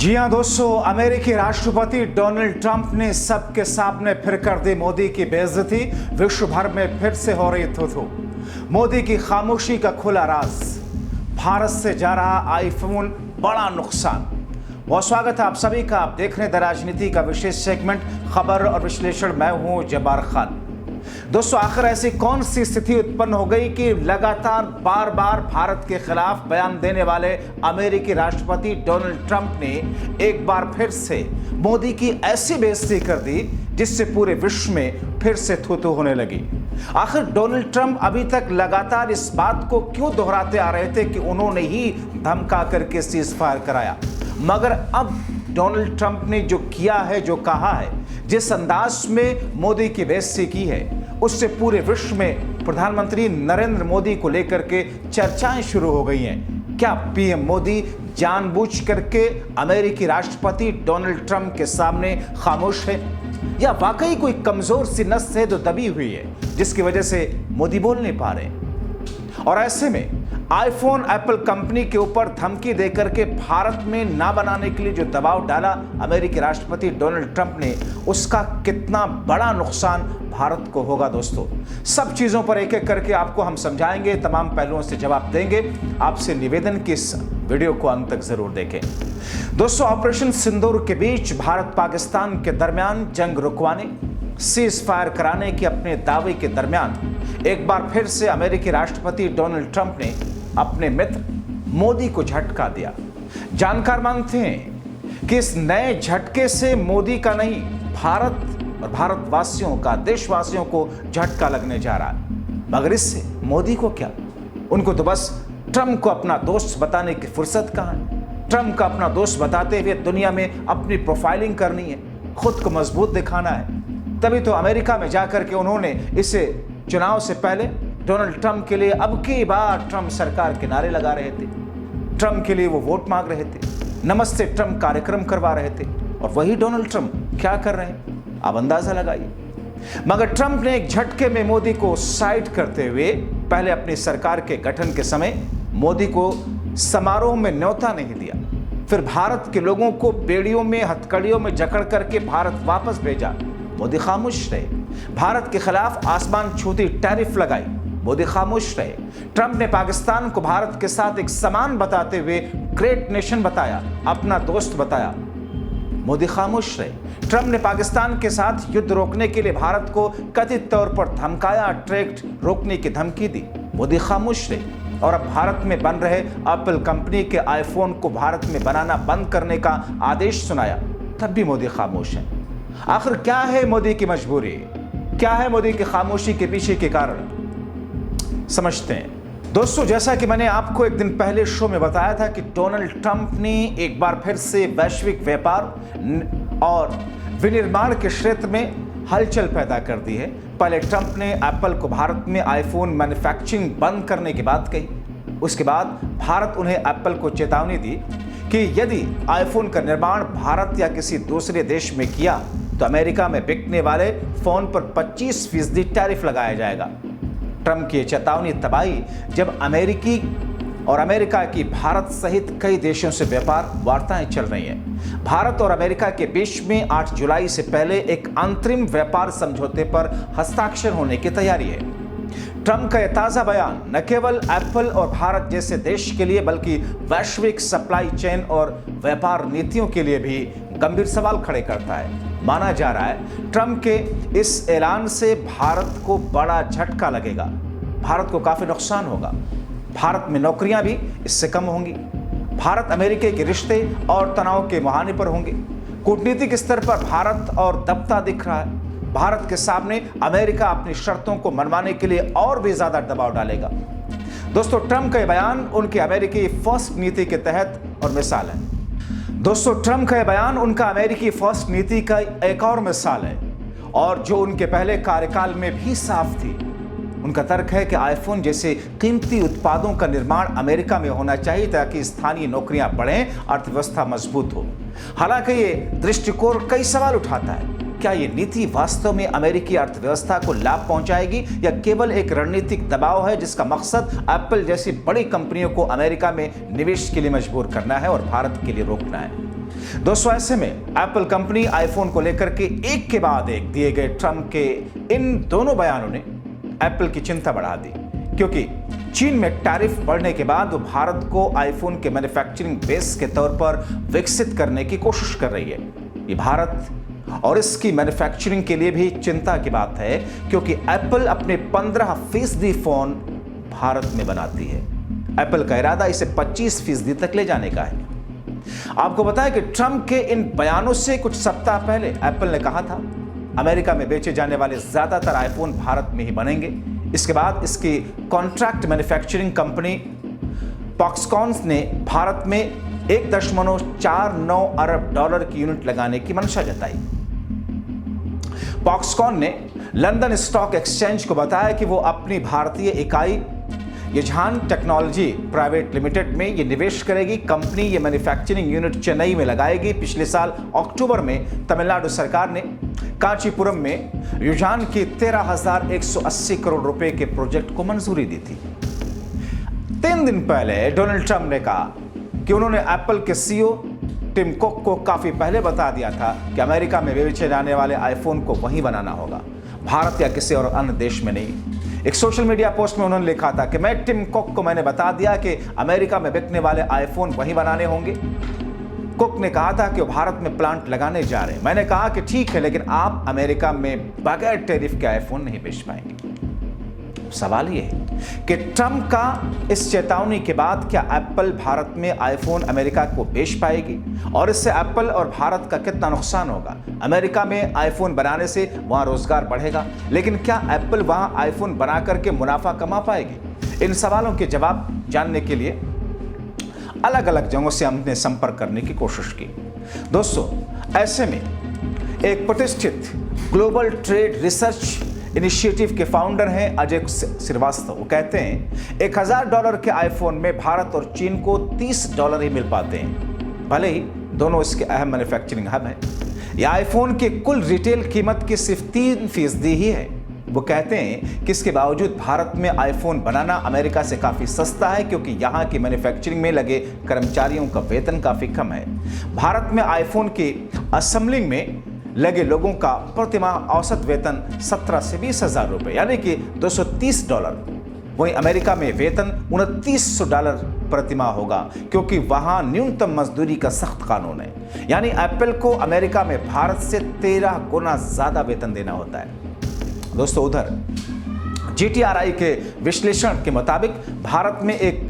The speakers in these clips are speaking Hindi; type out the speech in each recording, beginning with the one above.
जी हां दोस्तों, अमेरिकी राष्ट्रपति डोनाल्ड ट्रंप ने सबके सामने फिर कर दी मोदी की बेइज्जती। विश्व भर में फिर से हो रही थू। मोदी की खामोशी का खुला राज, भारत से जा रहा आईफोन बड़ा नुकसान। बहुत स्वागत है आप सभी का। आप देख रहे हैं द राजनीति का विशेष सेगमेंट खबर और विश्लेषण। मैं हूं जब्बार खान। दोस्तों, आखिर ऐसी कौन सी स्थिति उत्पन्न हो गई कि लगातार बार बार भारत के खिलाफ बयान देने वाले अमेरिकी राष्ट्रपति डोनाल्ड ट्रंप ने एक बार फिर से मोदी की ऐसी बेइज्जती कर दी जिससे पूरे विश्व में फिर से थू-थू होने लगी। आखिर डोनाल्ड ट्रंप अभी तक लगातार इस बात को क्यों दोहराते आ रहे थे कि उन्होंने ही धमका करके सीज फायर कराया, मगर अब डोनाल्ड ट्रंप ने जो किया है, जो कहा है, जिस अंदाज में मोदी की बेइज्जती की है, उससे पूरे विश्व में प्रधानमंत्री नरेंद्र मोदी को लेकर के चर्चाएं शुरू हो गई हैं। क्या पीएम मोदी जानबूझ करके अमेरिकी राष्ट्रपति डोनाल्ड ट्रंप के सामने खामोश है, या वाकई कोई कमजोर सी नस है जो दबी हुई है जिसकी वजह से मोदी बोल नहीं पा रहे? और ऐसे में आईफोन एप्पल कंपनी के ऊपर धमकी देकर के भारत में ना बनाने के लिए जो दबाव डाला अमेरिकी राष्ट्रपति डोनाल्ड ट्रंप ने, उसका कितना बड़ा नुकसान भारत को होगा दोस्तों, सब चीजों पर एक एक करके आपको हम समझाएंगे, तमाम पहलुओं से जवाब देंगे। आपसे निवेदन कि इस वीडियो को अंत तक जरूर देखें। दोस्तों, ऑपरेशन सिंदूर के बीच भारत पाकिस्तान के दरमियान जंग रुकवाने, सीज फायर कराने के अपने दावे के दरमियान एक बार फिर से अमेरिकी राष्ट्रपति डोनाल्ड ट्रंप ने अपने मित्र मोदी को झटका दिया। जानकार मानते हैं कि इस नए झटके से मोदी का नहीं, भारत और भारतवासियों का, देशवासियों को झटका लगने जा रहा है। मगर इससे मोदी को क्या? उनको तो बस ट्रंप को अपना दोस्त बताने की फुर्सत कहां है। ट्रंप का अपना दोस्त बताते हुए दुनिया में अपनी प्रोफाइलिंग करनी है, खुद को मजबूत दिखाना है। तभी तो अमेरिका में जाकर के उन्होंने इसे चुनाव से पहले डोनाल्ड ट्रंप के लिए अब की बार ट्रंप सरकार के नारे लगा रहे थे। ट्रंप के लिए वो वोट मांग रहे थे, नमस्ते ट्रंप कार्यक्रम करवा रहे थे। और वही डोनाल्ड ट्रंप क्या कर रहे हैं, आप अंदाजा लगाइए। मगर ट्रंप ने एक झटके में मोदी को साइड करते हुए पहले अपनी सरकार के गठन के समय मोदी को समारोह में न्योता नहीं दिया, फिर भारत के लोगों को बेड़ियों में, हथकड़ियों में जकड़ करके भारत वापस भेजा। मोदी खामोश रहे। भारत के खिलाफ आसमान छूती टैरिफ लगाई, मोदी खामोश रहे। ट्रंप ने पाकिस्तान को भारत के साथ एक समान बताते हुए ग्रेट नेशन बताया, अपना दोस्त बताया, मोदी खामोश रहे। ट्रंप ने पाकिस्तान के साथ युद्ध रोकने के लिए भारत को कथित तौर पर धमकाया, ट्रेड रोकने की धमकी दी, मोदी खामोश रहे। और अब भारत में बन रहे एप्पल कंपनी के आईफोन को भारत में बनाना बंद करने का आदेश सुनाया, तब भी मोदी खामोश है। आखिर क्या है मोदी की मजबूरी? क्या है मोदी की खामोशी के पीछे के कारण? समझते हैं। दोस्तों, जैसा कि मैंने आपको एक दिन पहले शो में बताया था कि डोनाल्ड ट्रंप ने एक बार फिर से वैश्विक व्यापार और विनिर्माण के क्षेत्र में हलचल पैदा कर दी है। पहले ट्रंप ने एप्पल को भारत में आईफोन मैन्युफैक्चरिंग बंद करने की बात कही। उसके बाद भारत उन्हें एप्पल को चेतावनी दी कि यदि आईफोन का निर्माण भारत या किसी दूसरे देश में किया तो अमेरिका में बिकने वाले फोन पर 25% टैरिफ लगाया जाएगा। ट्रंप की चेतावनी तब आई जब अमेरिका की भारत सहित कई देशों से व्यापार वार्ताएं चल रही हैं। भारत और अमेरिका के बीच में 8 जुलाई से पहले एक अंतरिम व्यापार समझौते पर हस्ताक्षर होने की तैयारी है। ट्रंप का यह ताज़ा बयान न केवल एप्पल और भारत जैसे देश के लिए बल्कि वैश्विक सप्लाई चेन और व्यापार नीतियों के लिए भी गंभीर सवाल खड़े करता है। माना जा रहा है ट्रंप के इस ऐलान से भारत को बड़ा झटका लगेगा, भारत को काफी नुकसान होगा, भारत में नौकरियां भी इससे कम होंगी, भारत अमेरिका के रिश्ते और तनाव के मुहाने पर होंगे। कूटनीतिक स्तर पर भारत और दबता दिख रहा है। भारत के सामने अमेरिका अपनी शर्तों को मनवाने के लिए और भी ज्यादा दबाव डालेगा। दोस्तों, ट्रंप का बयान उनकी अमेरिकी फर्स्ट नीति के तहत और मिसाल है। दोस्तों, ट्रंप का बयान उनका अमेरिकी फर्स्ट नीति का एक और मिसाल है, और जो उनके पहले कार्यकाल में भी साफ थी। उनका तर्क है कि आईफोन जैसे कीमती उत्पादों का निर्माण अमेरिका में होना चाहिए ताकि स्थानीय नौकरियां बढ़ें, अर्थव्यवस्था मजबूत हो। हालांकि ये दृष्टिकोण कई सवाल उठाता है। क्या ये नीति वास्तव में अमेरिकी अर्थव्यवस्था को लाभ पहुंचाएगी या केवल एक रणनीतिक दबाव है जिसका मकसद एप्पल जैसी बड़ी कंपनियों को अमेरिका में निवेश के लिए मजबूर करना है और भारत के लिए रोकना है? दोस्तों, ऐसे में एप्पल कंपनी आईफोन को लेकर के एक के बाद एक दिए गए ट्रंप के इन दोनों बयानों ने एप्पल की चिंता बढ़ा दी, क्योंकि चीन में टैरिफ बढ़ने के बाद वो भारत को आईफोन के मैन्युफैक्चरिंग बेस के तौर पर विकसित करने की कोशिश कर रही है। ये भारत और इसकी मैन्युफैक्चरिंग के लिए भी चिंता की बात है, क्योंकि एप्पल अपने 15% फोन भारत में बनाती है। एप्पल का इरादा इसे 25% तक ले जाने का है। आपको बताएं कि ट्रंप के इन बयानों से कुछ सप्ताह पहले एप्पल ने कहा था अमेरिका में बेचे जाने वाले ज्यादातर आईफोन भारत में ही बनेंगे। इसके बाद इसकी कॉन्ट्रैक्ट मैन्युफैक्चरिंग कंपनी फॉक्सकॉन ने भारत में 1.49 अरब डॉलर की यूनिट लगाने की मंशा जताई। फॉक्सकॉन ने लंदन स्टॉक एक्सचेंज को बताया कि वो अपनी भारतीय इकाई यजहान टेक्नोलॉजी प्राइवेट लिमिटेड में ये निवेश करेगी। कंपनी ये मैन्युफैक्चरिंग यूनिट चेन्नई में लगाएगी। पिछले साल अक्टूबर में तमिलनाडु सरकार ने कांचीपुरम में युजान की 13,180 करोड़ रुपए के प्रोजेक्ट को मंजूरी दी थी। 3 दिन पहले डोनाल्ड ट्रंप ने कहा कि उन्होंने एप्पल के सीईओ टिम कुक को काफी पहले बता दिया था कि अमेरिका में बेचे जाने वाले आईफोन को वहीं बनाना होगा, भारत या किसी और अन्य देश में नहीं। एक सोशल मीडिया पोस्ट में उन्होंने लिखा था कि मैं टिम कुक को मैंने बता दिया कि अमेरिका में बिकने वाले आईफोन वहीं बनाने होंगे। कुक ने कहा था कि वो भारत में प्लांट लगाने जा रहे हैं। मैंने कहा कि ठीक है, लेकिन आप अमेरिका में बगैर टैरिफ के आईफोन नहीं बेच पाएंगे। सवाल ये है कि ट्रंप का इस चेतावनी के बाद क्या एप्पल भारत में आईफोन अमेरिका को बेच पाएगी, और इससे एप्पल और भारत का कितना नुकसान होगा? अमेरिका में आईफोन बनाने से वहां रोजगार बढ़ेगा, लेकिन क्या एप्पल वहां आईफोन बना करके मुनाफा कमा पाएगी? इन सवालों के जवाब जानने के लिए अलग अलग जगहों से हमने संपर्क करने की कोशिश की। दोस्तों, ऐसे में एक प्रतिष्ठित ग्लोबल ट्रेड रिसर्च इनिशिएटिव के फाउंडर हैं अजय श्रीवास्तव। वो कहते हैं $1,000 के आईफोन में भारत और चीन को $30 ही मिल पाते हैं, भले ही दोनों इसके अहम मैन्युफैक्चरिंग हब हैं। यह आईफोन की कुल रिटेल कीमत की सिर्फ 3% ही है। वो कहते हैं कि इसके बावजूद भारत में आईफोन बनाना अमेरिका से काफ़ी सस्ता है, क्योंकि यहाँ की मैन्युफैक्चरिंग में लगे कर्मचारियों का वेतन काफ़ी कम है। भारत में आईफोन की असेंबलिंग में लगे लोगों का प्रतिमाह औसत वेतन 17 से 20,000 रुपये, यानी कि $230। वहीं अमेरिका में वेतन $2,900 प्रतिमाह होगा, क्योंकि वहां न्यूनतम मजदूरी का सख्त कानून है। यानी एप्पल को अमेरिका में भारत से 13 गुना ज्यादा वेतन देना होता है। दोस्तों, उधर GTRI के विश्लेषण के मुताबिक भारत में एक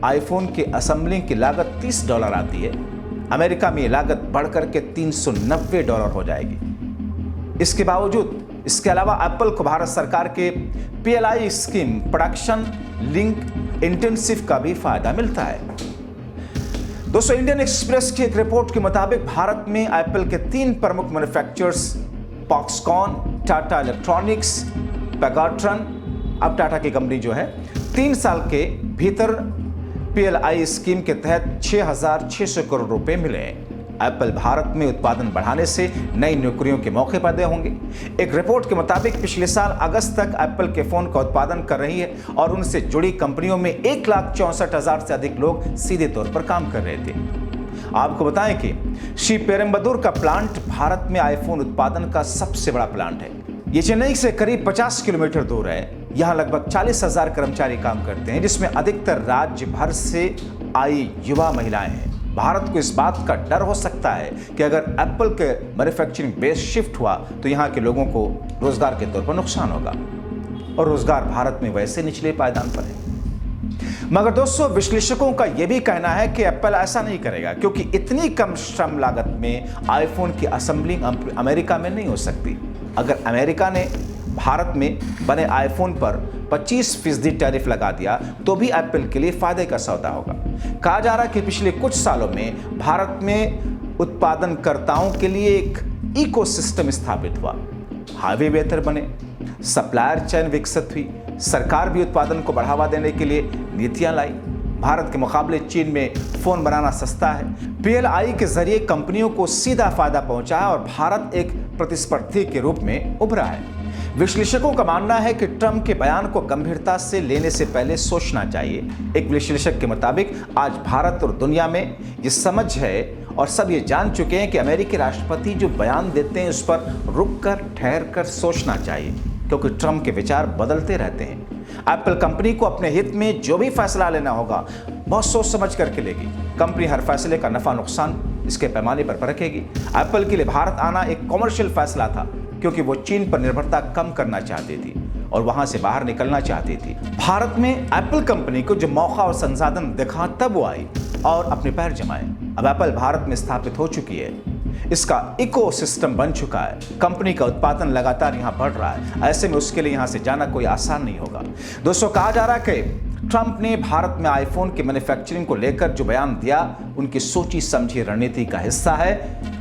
आईफोन की असेंबलिंग की लागत $30 आती है। अमेरिका में यह लागत बढ़कर के $390 हो जाएगी। इसके बावजूद इसके अलावा एप्पल को भारत सरकार के PLI scheme production link intensive का भी फायदा मिलता है। दोस्तों, इंडियन एक्सप्रेस की एक रिपोर्ट के मुताबिक भारत में एप्पल के 3 प्रमुख manufacturers Foxconn, Tata electronics, Pegatron, अब टाटा की कंपनी जो है, 3 साल के भीतर PLI स्कीम के तहत 6,600 करोड़ रुपए मिले हैं। एप्पल भारत में उत्पादन बढ़ाने से नई नौकरियों के मौके पैदा होंगे। एक रिपोर्ट के मुताबिक पिछले साल अगस्त तक एप्पल के फोन का उत्पादन कर रही है, और उनसे जुड़ी कंपनियों में 1,64,000 से अधिक लोग सीधे तौर पर काम कर रहे थे। आपको बताएं कि श्री पेरम्बदूर का प्लांट भारत में आईफोन उत्पादन का सबसे बड़ा प्लांट है। ये चेन्नई से करीब 50 किलोमीटर दूर है। यहाँ लगभग 40,000 कर्मचारी काम करते हैं, जिसमें अधिकतर राज्य भर से आई युवा महिलाएं हैं। भारत को इस बात का डर हो सकता है कि अगर एप्पल के मैन्युफैक्चरिंग बेस शिफ्ट हुआ तो यहाँ के लोगों को रोजगार के तौर पर नुकसान होगा, और रोजगार भारत में वैसे निचले पायदान पर है। मगर दोस्तों, विश्लेषकों का यह भी कहना है कि एप्पल ऐसा नहीं करेगा, क्योंकि इतनी कम श्रम लागत में आईफोन की असेंबलिंग अमेरिका में नहीं हो सकती। अगर अमेरिका ने भारत में बने आईफोन पर 25% टैरिफ लगा दिया तो भी एप्पल के लिए फायदे का सौदा होगा। कहा जा रहा है कि पिछले कुछ सालों में भारत में उत्पादनकर्ताओं के लिए एक इकोसिस्टम स्थापित हुआ, हाईवे बेहतर बने, सप्लायर चेन विकसित हुई, सरकार भी उत्पादन को बढ़ावा देने के लिए नीतियां लाई। भारत के मुकाबले चीन में फोन बनाना सस्ता है। PLI के जरिए कंपनियों को सीधा फायदा पहुंचा है, और भारत एक प्रतिस्पर्धी के रूप में उभरा है। विश्लेषकों का मानना है कि ट्रंप के बयान को गंभीरता से लेने से पहले सोचना चाहिए। एक विश्लेषक के मुताबिक आज भारत और दुनिया में ये समझ है और सब ये जान चुके हैं कि अमेरिकी राष्ट्रपति जो बयान देते हैं उस पर रुककर ठहर कर सोचना चाहिए, क्योंकि ट्रंप के विचार बदलते रहते हैं। एप्पल कंपनी को अपने हित में जो भी फैसला लेना होगा बहुत सोच समझ करके लेगी। कंपनी हर फैसले का नफा नुकसान इसके पैमाने पर परखेगी। एप्पल के लिए भारत आना एक कॉमर्शियल फैसला था, क्योंकि वो चीन पर निर्भरता कम करना चाहती थी और वहां से बाहर निकलना चाहती थी। भारत में एप्पल कंपनी को जो मौका और संसाधन दिखा तब वो आई और अपने पैर जमाए। अब एप्पल भारत में स्थापित हो चुकी है, इसका इकोसिस्टम बन चुका है, कंपनी का उत्पादन लगातार यहां बढ़ रहा है। ऐसे में उसके लिए यहां से जाना कोई आसान नहीं होगा। दोस्तों, कहा जा रहा है कि ट्रंप ने भारत में आईफोन के मैन्युफैक्चरिंग को लेकर जो बयान दिया उनकी सोची समझी रणनीति का हिस्सा है।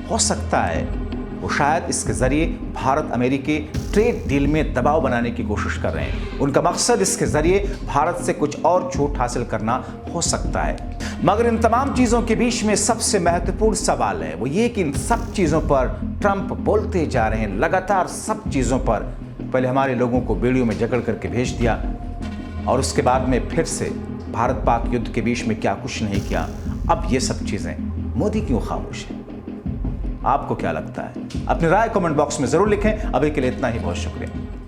हो सकता है वो शायद इसके जरिए भारत अमेरिकी ट्रेड डील में दबाव बनाने की कोशिश कर रहे हैं। उनका मकसद इसके जरिए भारत से कुछ और छूट हासिल करना हो सकता है। मगर इन तमाम चीजों के बीच में सबसे महत्वपूर्ण सवाल है वो ये कि इन सब चीजों पर ट्रंप बोलते जा रहे हैं, लगातार सब चीजों पर। पहले हमारे लोगों को बेड़ियों में जकड़ करके भेज दिया और उसके बाद में फिर से भारत पाक युद्ध के बीच में क्या कुछ नहीं किया। अब ये सब चीजें मोदी क्यों खामोश है? आपको क्या लगता है? अपनी राय कमेंट बॉक्स में जरूर लिखें। अभी के लिए इतना ही, बहुत शुक्रिया।